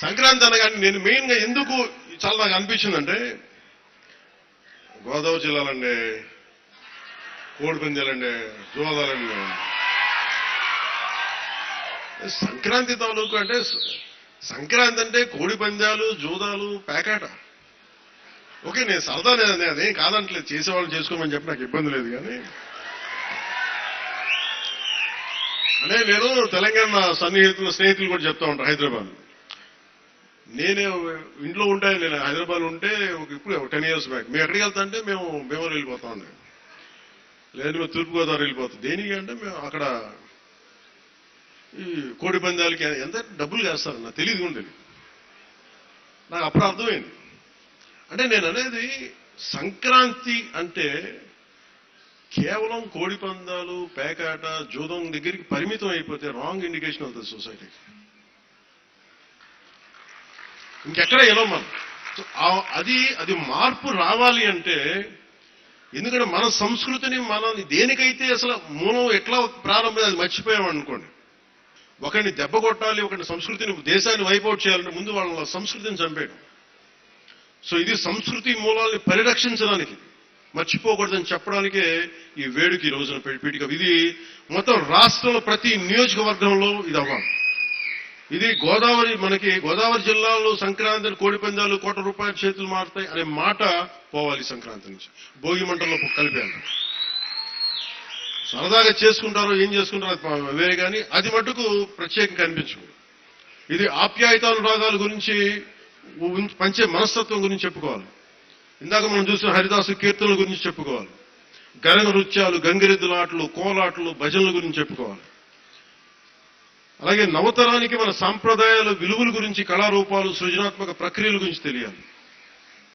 సంక్రాంతి అనగానే నేను మెయిన్గా ఎందుకు చాలా నాకు అనిపించిందంటే, గోదావరి జిల్లాలండి, కోడిపందాలండి, జోదాలండి, సంక్రాంతి తాలూకు అంటే సంక్రాంతి అంటే కోడి పందాలు, జూదాలు, పేకాట. ఓకే, నేను సరదా లేదండి, అదేం కాదంటలేదు, చేసేవాళ్ళు చేసుకోమని చెప్పి నాకు ఇబ్బంది లేదు. కానీ అంటే నేను తెలంగాణ స్నేహితులు కూడా చెప్తా ఉంటాను. హైదరాబాద్ నేనే ఇంట్లో ఉంటే, నేను హైదరాబాద్ ఉంటే ఇప్పుడు 10 years బ్యాక్ మేము ఎక్కడికి వెళ్తా అంటే మేము భీమవరం వెళ్ళిపోతా ఉండే, లేదు మేము తూర్పుగోదావరి వెళ్ళిపోతాం. దేనికి అంటే మేము అక్కడ ఈ కోడి పందాలకి ఎంత డబ్బులు వేస్తారు నాకు తెలియదు ఉండేది. నాకు అప్పుడు అర్థమైంది. అంటే నేను అనేది సంక్రాంతి అంటే కేవలం కోడి పందాలు, పేకాట, జూదం దగ్గరికి పరిమితం అయిపోతే రాంగ్ ఇండికేషన్ అవుతుంది సొసైటీకి. ఇంకెక్కడ వెళ్ళం మనం. అది మార్పు రావాలి అంటే, ఎందుకంటే మన సంస్కృతిని మనం దేనికైతే అసలు మూలం ఎట్లా ప్రారంభం అది మర్చిపోయామనుకోండి. ఒకరిని దెబ్బ కొట్టాలి, ఒకరిని సంస్కృతిని, దేశాన్ని వైపౌట్ చేయాలంటే ముందు వాళ్ళ సంస్కృతిని చంపేయడం. సో ఇది సంస్కృతి మూలాల్ని పరిరక్షించడానికి, మర్చిపోకూడదని చెప్పడానికే ఈ వేడుక ఈ రోజున పీఠిక. ఇది మొత్తం రాష్ట్రంలో ప్రతి నియోజకవర్గంలో ఇది అవ్వాలి. ఇది మనకి గోదావరి జిల్లాలో సంక్రాంతి కోడి పందాలు ₹1 చేతులు మారుతాయి అనే మాట పోవాలి. సంక్రాంతి నుంచి భోగి మంటల్లో కలిపాను. సరదాగా చేసుకుంటారో ఏం చేసుకుంటారో వేరే, కానీ అది మటుకు ప్రత్యేకంగా కనిపించదు. ఇది ఆప్యాయతానురాగాల గురించి, పంచే మనస్తత్వం గురించి చెప్పుకోవాలి. ఇందాక మనం చూసిన హరిదాసు కీర్తనల గురించి చెప్పుకోవాలి. గరగ నృత్యాలు, గంగిరెద్దుల ఆటలు, కోలాటలు, భజనల గురించి చెప్పుకోవాలి. అలాగే నవతరానికి మన సాంప్రదాయాల విలువల గురించి, కళారూపాలు, సృజనాత్మక ప్రక్రియల గురించి తెలియాలి.